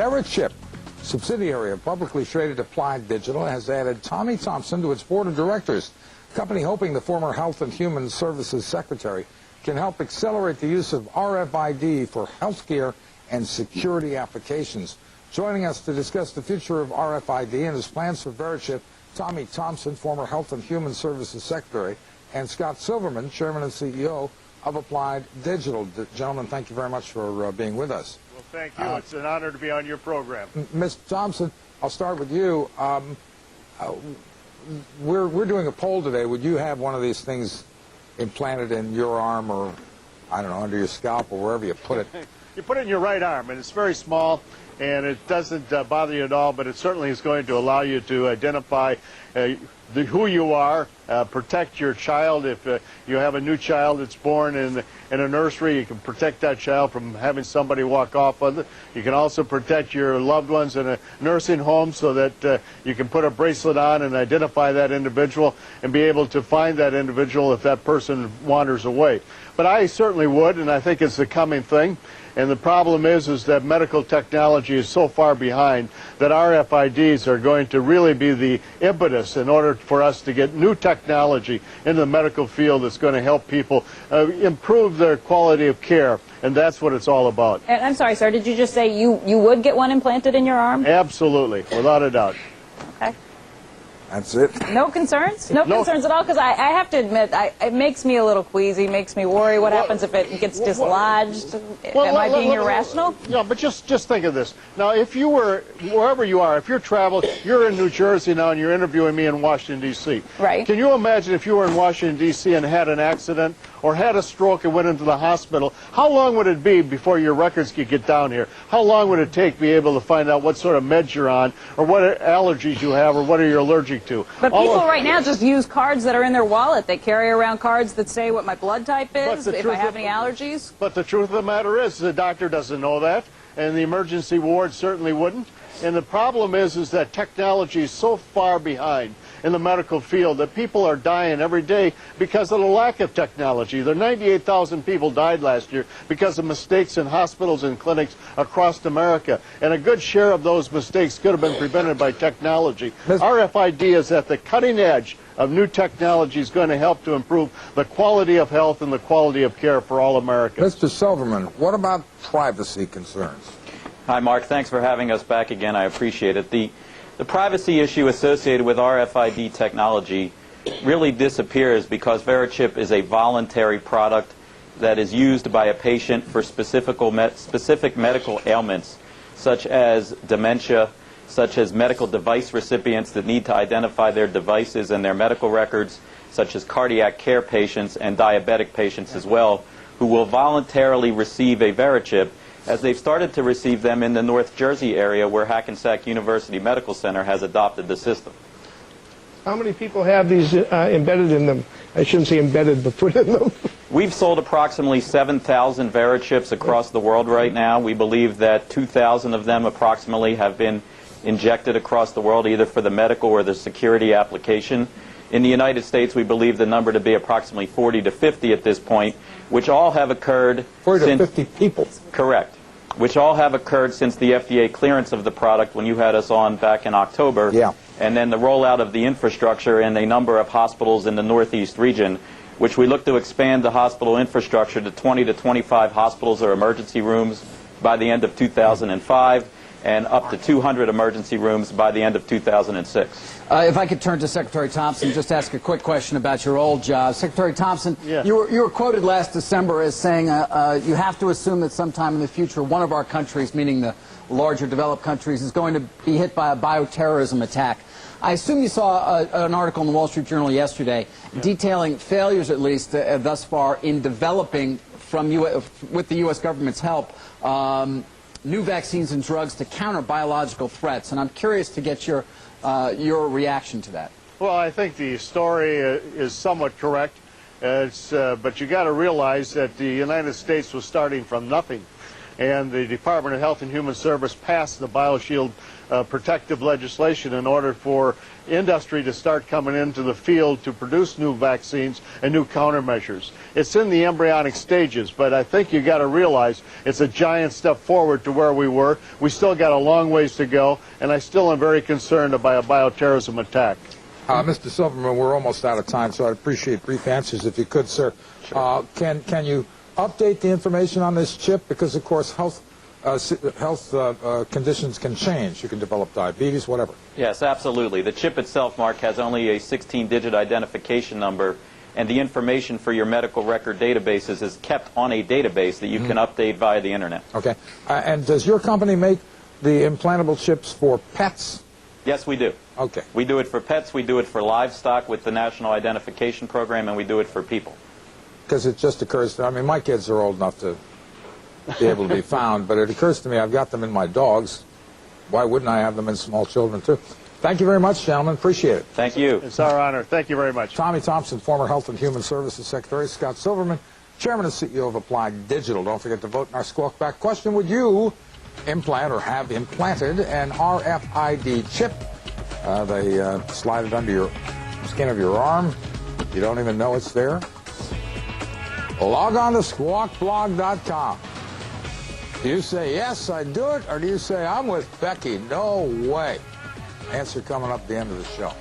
VeriChip, subsidiary of publicly traded Applied Digital, has added Tommy Thompson to its board of directors. The company hoping the former Health and Human Services Secretary can help accelerate the use of RFID for healthcare and security applications. Joining us to discuss the future of RFID and his plans for VeriChip, Tommy Thompson, former Health and Human Services Secretary, and Scott Silverman, Chairman and CEO of Applied Digital. Gentlemen, thank you very much for being with us. Well, thank you. It's an honor to be on your program. Mr. Thompson, I'll start with you. We're doing a poll today. Would you have one of these things implanted in your arm or, I don't know, under your scalp or wherever you put it? You put it in your right arm, and it's very small, and it doesn't bother you at all, but it certainly is going to allow you to identify who you are, protect your child. If you have a new child that's born in a nursery, you can protect that child from having somebody walk off with it. You can also protect your loved ones in a nursing home so that you can put a bracelet on and identify that individual and be able to find that individual if that person wanders away. But I certainly would, and I think it's the coming thing. And the problem is that medical technology is so far behind that RFIDs are going to really be the impetus in order for us to get new technology in the medical field that's going to help people improve their quality of care. And that's what it's all about. And I'm sorry, sir, did you just say you would get one implanted in your arm? Absolutely, without a doubt. Okay. That's it. No concerns? No concerns at all? Because I have to admit, it makes me a little queasy, makes me worry. What happens if it gets dislodged? Am I being irrational? No, but just think of this. Now, if you were, wherever you are, if you're traveling, you're in New Jersey now and you're interviewing me in Washington, D.C. Right. Can you imagine if you were in Washington, D.C. and had an accident or had a stroke and went into the hospital? How long would it be before your records could get down here? How long would it take to be able to find out what sort of meds you're on or what allergies you have or what are you allergic to? But people right now just use cards that are in their wallet. They carry around cards that say what my blood type is, if I have any allergies. But the truth of the matter is the doctor doesn't know that, and the emergency ward certainly wouldn't. And the problem is that technology is so far behind in the medical field that people are dying every day because of the lack of technology. There 98,000 people died last year because of mistakes in hospitals and clinics across America. And a good share of those mistakes could have been prevented by technology. RFID is at the cutting edge of new technology is going to help to improve the quality of health and the quality of care for all Americans. Mr. Silverman, what about privacy concerns? Hi, Mark. Thanks for having us back again. I appreciate it. The privacy issue associated with RFID technology really disappears because VeriChip is a voluntary product that is used by a patient for specific medical ailments, such as dementia, such as medical device recipients that need to identify their devices and their medical records, such as cardiac care patients and diabetic patients as well, who will voluntarily receive a VeriChip, as they've started to receive them in the North Jersey area where Hackensack University Medical Center has adopted the system. How many people have these embedded in them? I shouldn't say embedded, but put in them. We've sold approximately 7,000 VeriChips across the world right now. We believe that 2,000 of them approximately have been injected across the world, either for the medical or the security application. In the United States, we believe the number to be approximately 40 to 50 at this point, which all have occurred 40 to 50 people. Correct. Which all have occurred since the FDA clearance of the product when you had us on back in October. Yeah. And then the rollout of the infrastructure in a number of hospitals in the Northeast region, which we look to expand the hospital infrastructure to 20 to 25 hospitals or emergency rooms by the end of 2005 and up to 200 emergency rooms by the end of 2006. If I could turn to Secretary Thompson, just ask a quick question about your old job. Secretary Thompson, yes. you were quoted last December as saying you have to assume that sometime in the future one of our countries, meaning the larger developed countries, is going to be hit by a bioterrorism attack. I assume you saw an article in the Wall Street Journal yesterday detailing failures, at least thus far, in developing with the U.S. government's help new vaccines and drugs to counter biological threats. And I'm curious to get your reaction to that. Well, I think the story is somewhat correct, but you got to realize that the United States was starting from nothing. and the Department of Health and Human Service passed the BioShield protective legislation in order for industry to start coming into the field to produce new vaccines and new countermeasures. It's in the embryonic stages, but I think you got to realize it's a giant step forward to where we were. We still got a long ways to go, and I still am very concerned about a bioterrorism attack. Mr. Silverman, we're almost out of time, so I'd appreciate brief answers if you could, sir. Sure. Can you update the information on this chip? Because, of course, health conditions can change. You can develop diabetes, whatever. Yes, absolutely. The chip itself, Mark, has only a 16-digit identification number, and the information for your medical record databases is kept on a database that you can update via the Internet. Okay. And does your company make the implantable chips for pets? Yes, we do. Okay. We do it for pets, we do it for livestock with the National Identification Program, and we do it for people. Because it just occurs to me, I mean, my kids are old enough to be able to be found, but it occurs to me I've got them in my dogs. Why wouldn't I have them in small children, too? Thank you very much, gentlemen. Appreciate it. Thank you. It's our honor. Thank you very much. Tommy Thompson, former Health and Human Services Secretary. Scott Silverman, Chairman and CEO of Applied Digital. Don't forget to vote in our Squawk Back question. Would you implant or have implanted an RFID chip? They slide it under your skin of your arm. You don't even know it's there. Log on to squawkblog.com. Do you say, yes, I do it, or do you say, I'm with Becky? No way. Answer coming up at the end of the show.